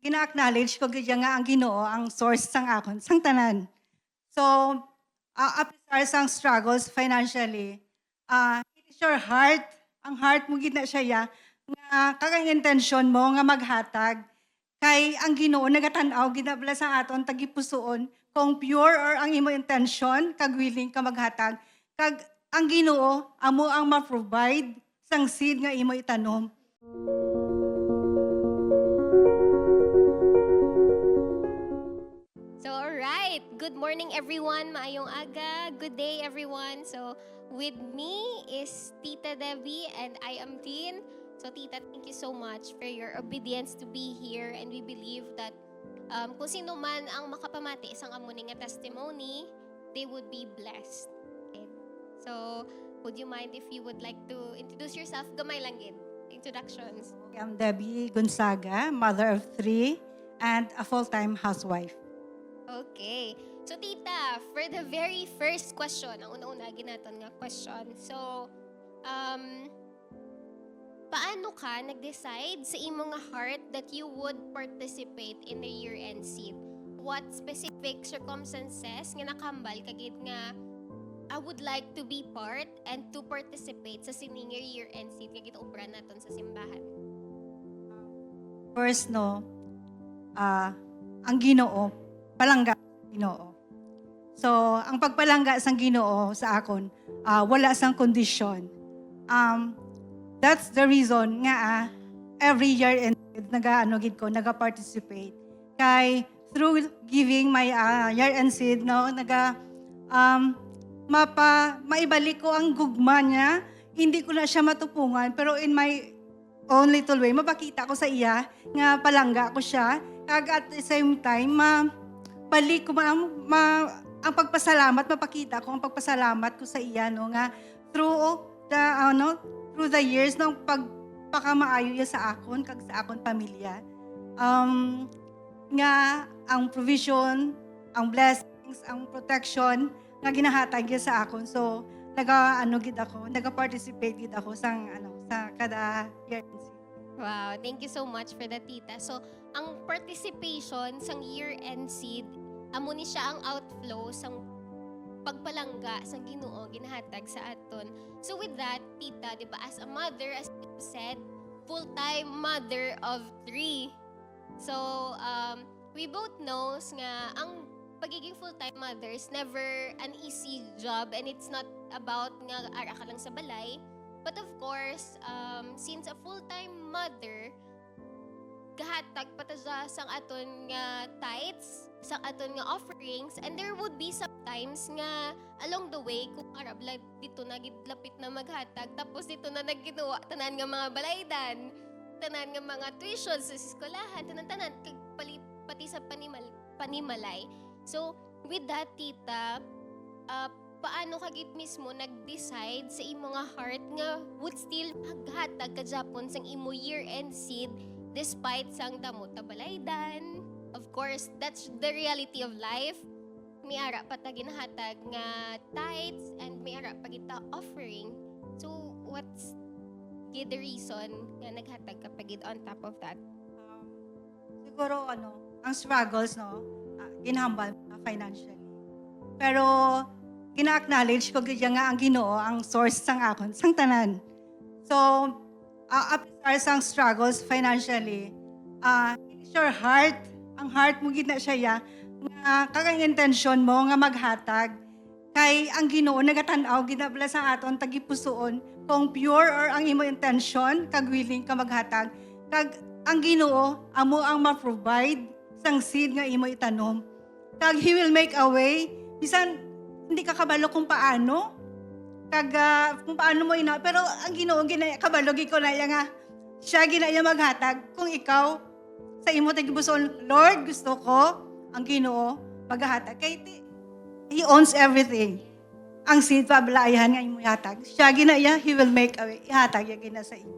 gina-acknowledge ko gid nga ang Ginoo ang source sang akon sang tanan. So, apart sang struggles financially, it is your heart, ang heart mo gid na siya nga kakang intention mo nga maghatag kay ang Ginoo nagatan-aw gid na bala sa aton tagipusoon kung pure or ang imo intention kag willing ka maghatag kag ang Ginoo amo ang ma-provide sang seed nga imo itanom. So, alright. Good morning, everyone. Maayong aga. Good day, everyone. So, with me is Tita Debbie and I am Tin. So, Tita, thank you so much for your obedience to be here. And we believe that kung sino man ang makapamati isang amuning nga testimony, they would be blessed. Okay. So, would you mind if you would like to introduce yourself? Gamay lang gid. Introductions. I'm Debbie Gonzaga, mother of 3 and a full-time housewife. Okay. So, Tita, for the very first question, ang una-una ginaton nga question. So, paano ka nag-decide sa imong nga heart that you would participate in the year-end seed? What specific circumstances nga nakambal kagid nga I would like to be part and to participate sa sining year-end seed nga gituobra naton sa simbahan? First, ang Ginoo, palangga sa Ginoo. So, ang pagpalangga sang Ginoo sa akon, wala sang kondisyon. That's the reason nga every year and naga-participate. Kay through giving my year-end seed, maibalik ko ang gugma niya. Hindi ko na siya matupungan, pero in my own little way, mapakita ko sa iya nga palangga ko siya. Kag at the same time, balik ko ang pagpasalamat, mapakita ko ang pagpasalamat ko sa iya nga through the years ng pagpakamaayo niya sa akon kag sa akon pamilya. Nga ang provision, ang blessings, ang protection nga ginahatag niya sa akon. So nag-participate gid ako sa kada year. Wow, thank you so much for that, Tita. So, ang participation sang year-end seed, amo ni siya ang outflow sang pagpalangga sang Ginoo ginahatag sa aton. So with that, Tita, di ba, as a mother, as you said, full-time mother of 3. So, we both knows nga ang pagiging full-time mother is never an easy job and it's not about nga ara ka lang sa balay. But of course, since a full-time mother, gahatag pataja sang aton nga tithes, sang aton nga offerings, and there would be sometimes nga along the way, kung arabla dito nagidlapit na maghatag, tapos dito na nagginawa, tanan nga mga balaydan, tanan nga mga tuition sa eskwelahan, tanan pati sa panimalay. So, with that, Tita, paano kagit mismo nag-decide sa imo nga heart nga would still maghatag ka Japon sang imo year-end seed despite sang damo tabalaydan? Of course, that's the reality of life. May ara pa ta ginahatag nga tithes and may ara pa kita offering. So, what's the reason nga naghatag ka pagid on top of that? Siguro ang struggles ginhambal financially. Pero gina-acknowledge ko gid nga ang Ginoo ang source sang akon sang tanan. So, apart sang struggles financially, it is your heart, ang heart mo gid na siya nga kakang intention mo nga maghatag kay ang Ginoo nagatan-aw gid na bala sa aton tagipusoon kung pure or ang imo intention kag willing ka maghatag kag ang Ginoo amo ang ma-provide sang seed nga imo itanom. Kag He will make a way bisan hindi ka kabalo kung paano. Kung paano mo pero ang Ginoo kabalo ko na nga siya ginaya maghatag kung ikaw sa imo tagipusoon, Lord, gusto ko ang Ginoo maghatag kay He owns everything. Ang seed pabalayan nga imo hatag. Siya ginaya, He will make a way. Ihatag ya gina sa imo.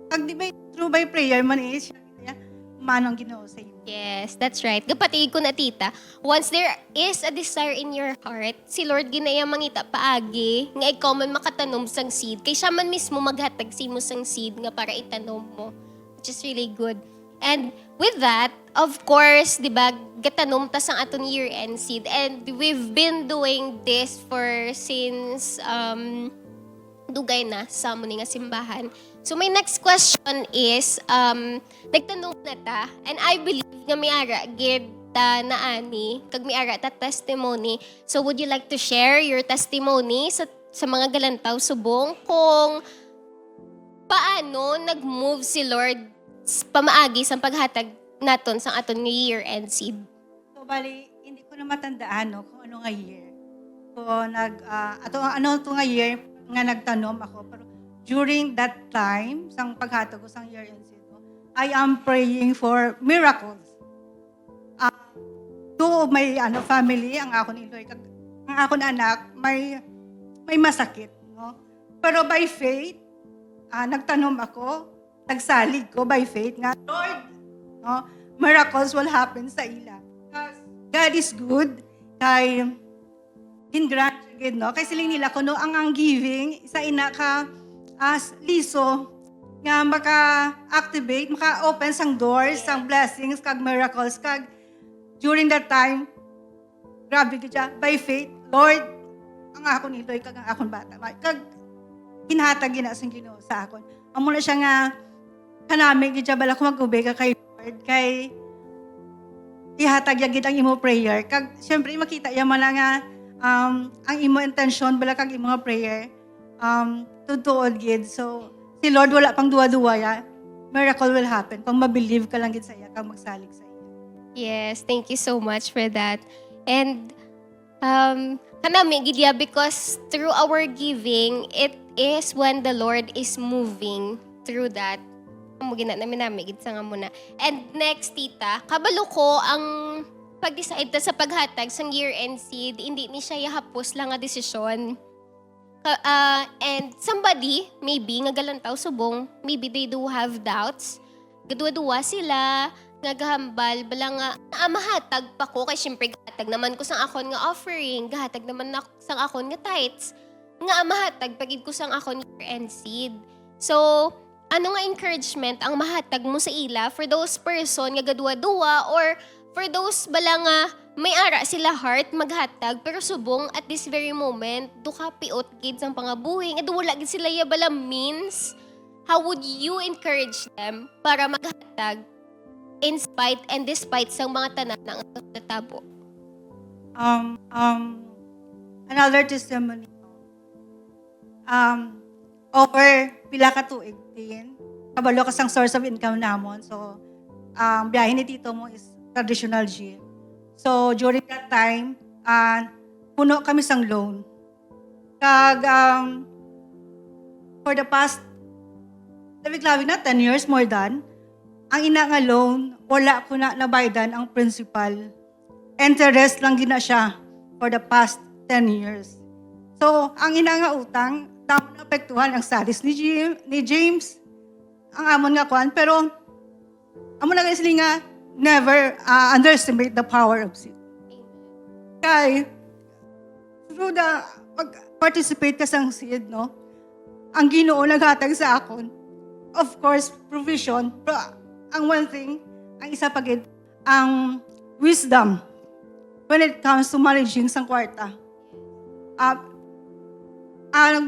Kag di ba through by prayer man is siya ginaya manong Ginoo sa imo. Yes, that's right. Kapatid ko na, Tita, once there is a desire in your heart, si Lord ginaya mangita paagi nga ikaw man makatanom sang seed. Kay siya man mismo maghatag sa imo sang seed nga para itanom mo. Which is really good. And with that, of course, di ba, gatanom tas ang aton year-end seed. And we've been doing this for since dugay na sa muni nga simbahan. So my next question is, nagtanong na ta, and I believe nga may ara, gid ta na ani, kag may ara ta testimony. So would you like to share your testimony sa mga galantaw subong kung paano nag-move si Lord pamaagi sa paghatag naton sa aton nga year-end seed? So, bali, hindi ko na matandaan no, kung ano nga year. Kung ano to nga year nga nagtanom ako. Pero during that time, sang paghatag ko sang year-end seed ko, I am praying for miracles. To my family, ang ako ni Lord, ang ako na anak, may masakit. No? Pero by faith, nagtanom ako, nagsalig ko by faith nga, Lord, no, miracles will happen sa ila. Because God is good, kay gingrant again, no? Kay siling nila ko, no, ang giving, sa ina ka, liso, nga maka-activate, maka-open sang doors, sang blessings, kag miracles, kag during that time, grabe ka siya, by faith, Lord, ang ako ni Lord, kag ang akong bata, kag hinatag gina sang Ginoo sa akon. Amo na siya nga, kanami, gidya bala ko mag-ubay ka kay Lord, kay ihatag yagid ang imo prayer. Kag, siyempre, makita yan man nga, ang imo intention, bala kag imo prayer, tutuod gid. So, si Lord wala pang duwa-duwa ya, miracle will happen. Kung mabelieve ka lang gid sa iya, kag magsalig sa iya. Yes, thank you so much for that. And kanami gidya, because through our giving, it is when the Lord is moving through that. Amo gina namin gid sa nga muna. And next, tita, kabalo ko ang pag-decide ta sa paghatag sang year-end seed, hindi ni siya yahapos lang nga desisyon. And somebody, maybe nga galantaw subong, maybe they do have doubts. Gadwa-duwa sila, nga gahambal, bala nga, mahatag pa ko, kay syempre gahatag naman ko sang akon nga offering, gahatag naman na sang akon nga tithes, nga mahatag pagid ko sang akon year-end seed. So, ano nga encouragement ang mahatag mo sa ila for those person nga gadwa-duwa, or for those bala nga may ara sila heart maghatag, pero subong at this very moment, duka piot gid sang pangabuhi, nga wala gid sila ya bala means, how would you encourage them para maghatag in spite and despite sang mga tanan ng natabo? Another testimony. Over pila ka tuig din, kabalo ka sang source of income namon. So, biyahe ni tito mo is traditional gym. So, during that time, puno kami sang loan. Kag, for the past, labig-labig na, 10 years, more than, ang ina nga loan, wala ko na nabaydan ang principal. Interest lang gina siya for the past 10 years. So, ang ina nga utang, tamo na apektuhan ang studies ni James, ang amon nga kwan, pero amon na kasi nga, never underestimate the power of sin. Kay, through the participate ka sang seed, no? Ang Ginoo naghatag sa akon, of course, provision, pero ang one thing, ang isa pagid, ang wisdom when it comes to managing sang kwarta.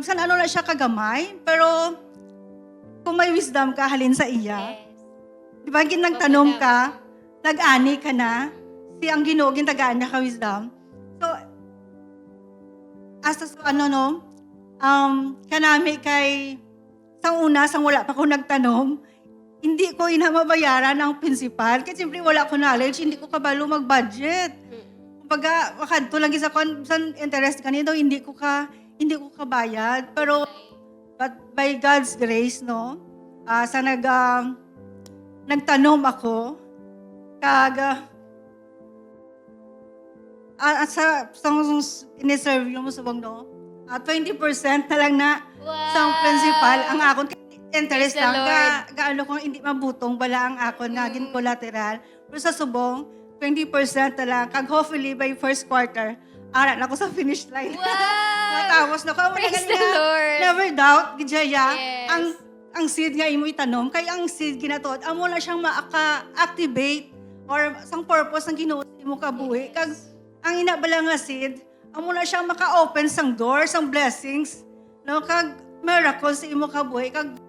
San ano na siya kagamay, pero kung may wisdom ka, halin sa iya. Di ba, ginagtanom ka, nag-ani ka na, si ang Ginoo, gintagaan niya ka wisdom. So, as kanami kay, sang una, sang wala pa ko nagtanom, hindi ko inamabayaran ang principal. Kasi siyempre wala ko knowledge, hindi ko kabalo mag-budget. Kumbaga, wakadto lang isa ko, san interest kanito, hindi ko kabayad. Pero, but by God's grace, no, sa nagtanom ako, kag, sa iniserve yung musubang, no, 20% na lang na sa principal, ang akon, interest Praise the lang, Lord. gaano kung hindi mabutong, bala ang akon, naging collateral. Pero sa subong, 20% na lang, kag hopefully by first quarter, aral ako sa finish line. Wow! Matapos na ko. Praise the Lord. Never doubt, Gijaya. Yes. Ang ang seed nga imo itanom, kay ang seed ginatot, amo na siyang maaka-activate or sang purpose ng Ginoo sa imo kabuhi. Kag ang inabala nga seed, amo na siyang maka-open sang doors, sang blessings, no, kag miracles sa imo kabuhi. Kag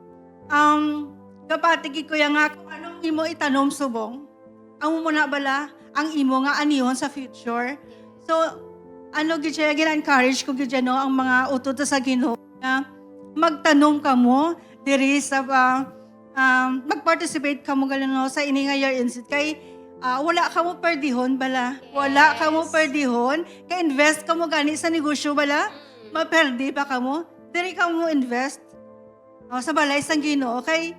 kapatid ko nga kung anong imo itanom subong, amo mo na bala ang imo nga anihon sa future. So gid siya gina-encourage ko gid no ang mga utot sa Ginoo na magtanom kamo diri sa mag-participate kamo galano sa ini nga year end kay wala kamo perdihon bala. Wala kamo perdihon kay invest kamo gani sa negosyo bala. Maperdi pa kamo. Diri kamo invest sa balay sang Ginoo kay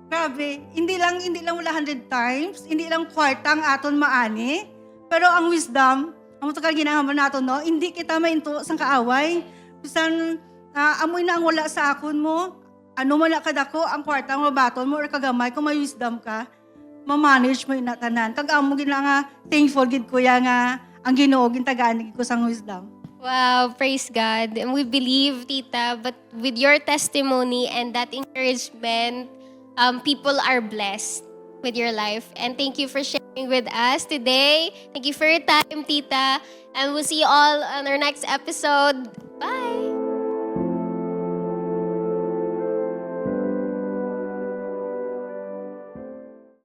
grabe, hindi lang 100 times, hindi lang kwarta ang aton maani, pero ang wisdom, ang takal ginahambal nato no, hindi kita mainto sang kaaway. Bisan amoy na ang wala sa akon mo, ano man na kadako ang kwarta mo baton mo or kagamay kung may wisdom ka, ma-manage mo ina tanan. Kag amo gid nga thankful gid kuya nga ang Ginoo gintagaan gid ko sang wisdom. Wow, praise God. And we believe, Tita, but with your testimony and that encouragement, people are blessed with your life. And thank you for sharing with us today. Thank you for your time, Tita. And we'll see you all on our next episode. Bye!